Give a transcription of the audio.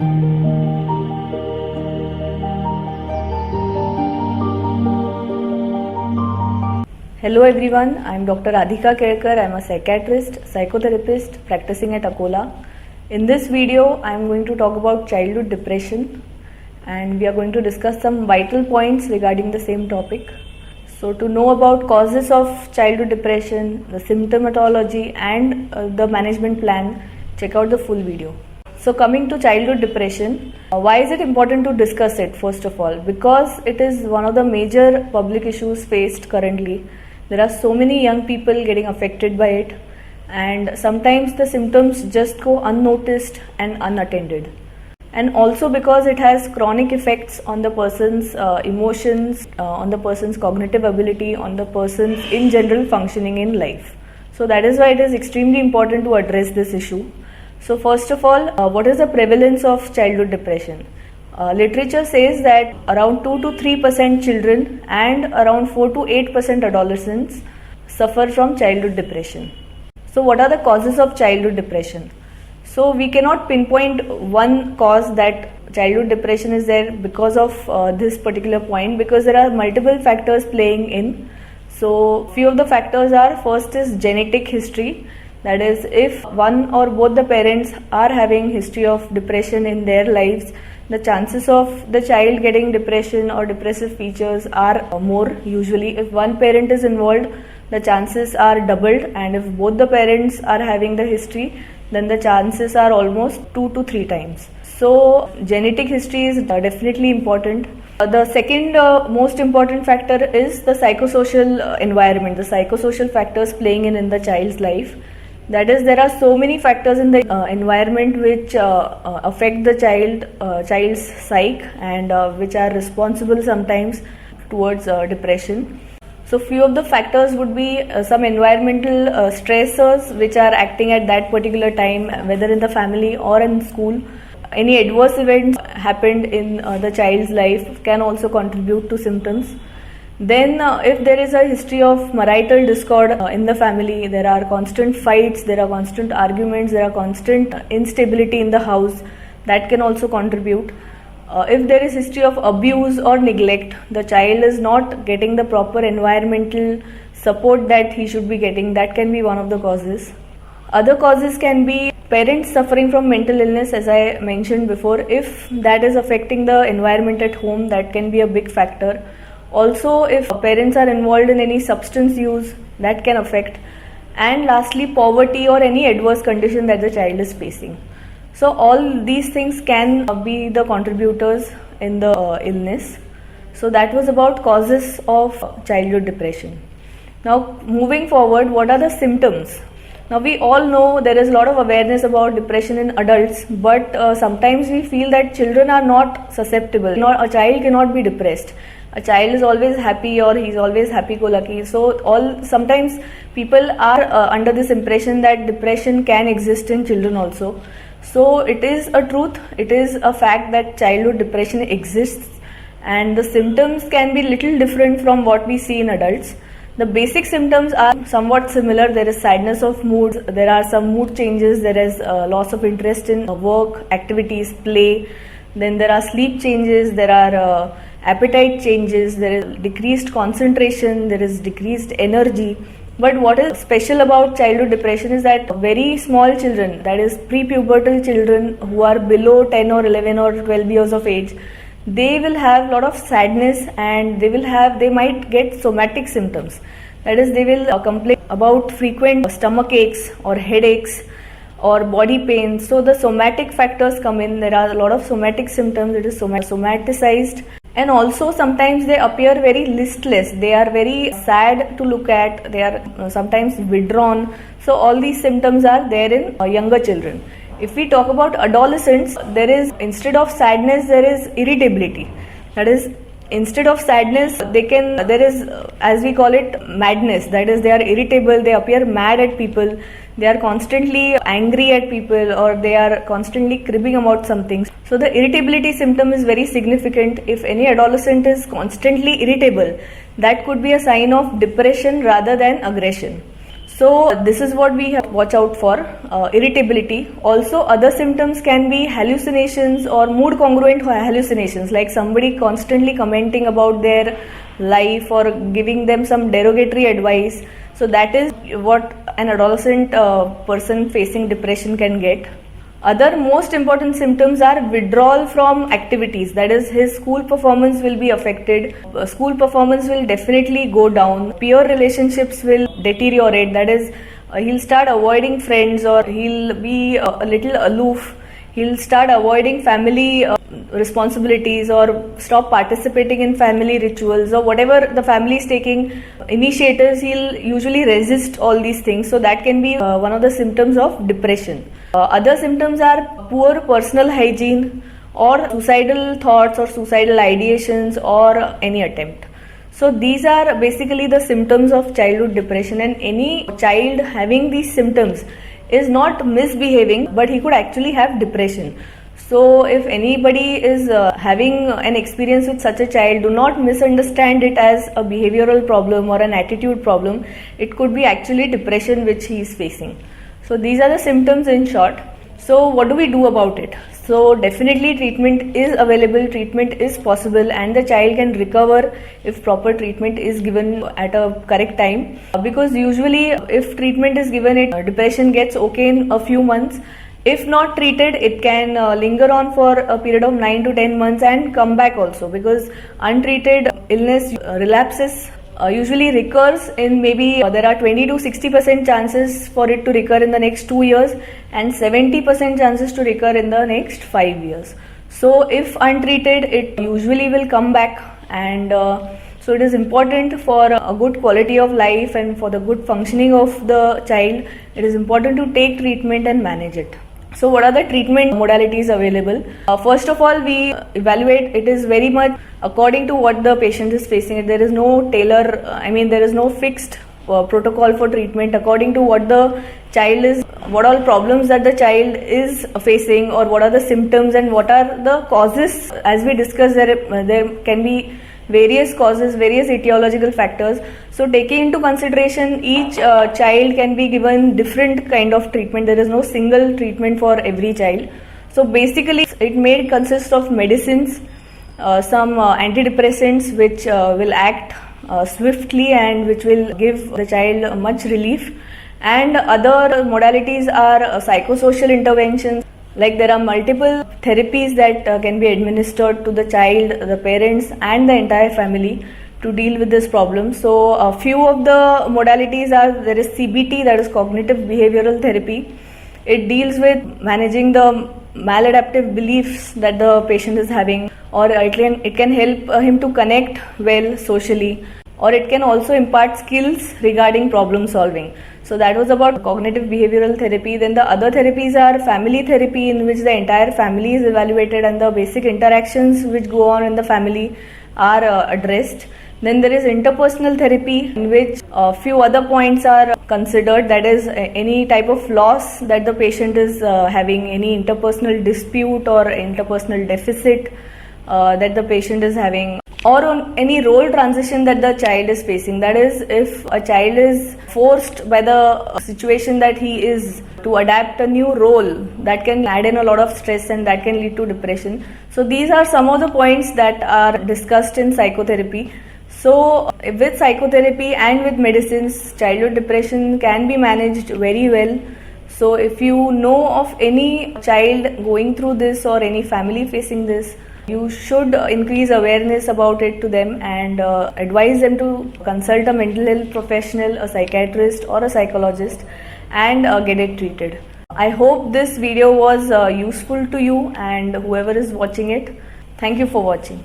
Hello everyone, I am Dr. Radhika Kelkar. I am a psychiatrist, psychotherapist practicing at Akola. In this video, I am going to talk about childhood depression and we are going to discuss some vital points regarding the same topic. So to know about causes of childhood depression, the symptomatology and the management plan, check out the full video. So coming to childhood depression, why is it important to discuss it first of all? Because it is one of the major public issues faced currently. There are so many young people getting affected by it and sometimes the symptoms just go unnoticed and unattended. And also because it has chronic effects on the person's emotions, on the person's cognitive ability, on the person's in general functioning in life. So that is why it is extremely important to address this issue. So first of all, what is the prevalence of childhood depression? Literature says that around 2 to 3% children and around 4 to 8% adolescents suffer from childhood depression. So what are the causes of childhood depression? So we cannot pinpoint one cause that childhood depression is there because of this particular point, because there are multiple factors playing in. So few of the factors are, first is genetic history. That is, if one or both the parents are having history of depression in their lives, the chances of the child getting depression or depressive features are more usually. If one parent is involved, the chances are doubled, and if both the parents are having the history, then the chances are almost 2 to 3 times. So genetic history is definitely important. The second most important factor is the psychosocial environment, the psychosocial factors playing in the child's life. That is, there are so many factors in the environment which affect the child's psyche and which are responsible sometimes towards depression. So few of the factors would be some environmental stressors which are acting at that particular time, whether in the family or in school. Any adverse events happened in the child's life can also contribute to symptoms. Then if there is a history of marital discord in the family, there are constant fights, there are constant arguments, there are constant instability in the house, that can also contribute. If there is history of abuse or neglect, the child is not getting the proper environmental support that he should be getting, that can be one of the causes. Other causes can be parents suffering from mental illness, as I mentioned before. If that is affecting the environment at home, that can be a big factor. Also, if parents are involved in any substance use, that can affect. And lastly, poverty or any adverse condition that the child is facing. So all these things can be the contributors in the illness. So that was about causes of childhood depression. Now moving forward, what are the symptoms? Now we all know there is a lot of awareness about depression in adults, but sometimes we feel that children are not susceptible. A child cannot be depressed. A child is always happy or he's always happy-go-lucky. So sometimes people are under this impression that depression can exist in children also. So it is a truth, it is a fact that childhood depression exists and the symptoms can be little different from what we see in adults. The basic symptoms are somewhat similar. There is sadness of mood, there are some mood changes, there is loss of interest in work, activities, play. Then there are sleep changes, there are appetite changes, there is decreased concentration, there is decreased energy. But what is special about childhood depression is that very small children, that is pre-pubertal children who are below 10 or 11 or 12 years of age, they will have a lot of sadness and they might get somatic symptoms. That is, they will complain about frequent stomach aches or headaches or body pain. So the somatic factors come in. There are a lot of somatic symptoms. It is somaticized. And also sometimes they appear very listless. They are very sad to look at. They are sometimes withdrawn. So all these symptoms are there in younger children. If we talk about adolescents, there is, instead of sadness, there is irritability. That is, instead of sadness, there is, as we call it, madness. That is, they are irritable, they appear mad at people, they are constantly angry at people, or they are constantly cribbing about something. So the irritability symptom is very significant. If any adolescent is constantly irritable, that could be a sign of depression rather than aggression. So this is what we have to watch out for. Irritability. Also other symptoms can be hallucinations or mood congruent hallucinations, like somebody constantly commenting about their life or giving them some derogatory advice. So that is what an adolescent person facing depression can get. Other most important symptoms are withdrawal from activities. That is, his school performance will be affected. School performance will definitely go down. Peer relationships will deteriorate. That is, he'll start avoiding friends, or he'll be a little aloof. He'll start avoiding family responsibilities, or stop participating in family rituals, or whatever the family is taking initiatives, he'll usually resist all these things. So that can be one of the symptoms of depression. Other symptoms are poor personal hygiene, or suicidal thoughts or suicidal ideations, or any attempt. So these are basically the symptoms of childhood depression, and any child having these symptoms is not misbehaving, but he could actually have depression. So if anybody is having an experience with such a child, do not misunderstand it as a behavioral problem or an attitude problem. It could be actually depression which he is facing. So these are the symptoms in short. So what do we do about it? So definitely treatment is available, treatment is possible, and the child can recover if proper treatment is given at a correct time. Because usually if treatment is given, depression gets okay in a few months. If not treated, it can linger on for a period of 9 to 10 months and come back also, because untreated illness relapses usually recurs in maybe there are 20 to 60% chances for it to recur in the next 2 years, and 70% chances to recur in the next 5 years. So if untreated, it usually will come back, and so it is important for a good quality of life and for the good functioning of the child. It is important to take treatment and manage it. So what are the treatment modalities available? First of all, we evaluate. It is very much according to what the patient is facing. There is no there is no fixed protocol for treatment. According to what the child is, what all problems that the child is facing, or what are the symptoms and what are the causes. As we discussed, there can be various causes, various etiological factors. So taking into consideration, each child can be given different kind of treatment. There is no single treatment for every child. So basically it may consist of medicines, some antidepressants which will act swiftly and which will give the child much relief, and other modalities are psychosocial interventions. Like there are multiple therapies that can be administered to the child, the parents and the entire family to deal with this problem. So a few of the modalities are, there is CBT, that is cognitive behavioral therapy. It deals with managing the maladaptive beliefs that the patient is having, or it can help him to connect well socially, or it can also impart skills regarding problem solving. So that was about cognitive behavioral therapy. Then the other therapies are family therapy, in which the entire family is evaluated and the basic interactions which go on in the family are addressed. Then there is interpersonal therapy, in which a few other points are considered. That is, any type of loss that the patient is having, any interpersonal dispute or interpersonal deficit that the patient is having, or on any role transition that the child is facing. That is, if a child is forced by the situation that he is to adapt a new role, that can add in a lot of stress and that can lead to depression. So these are some of the points that are discussed in psychotherapy. So with psychotherapy and with medicines, childhood depression can be managed very well. So if you know of any child going through this or any family facing this, you should increase awareness about it to them and advise them to consult a mental health professional, a psychiatrist or a psychologist, and get it treated. I hope this video was useful to you and whoever is watching it. Thank you for watching.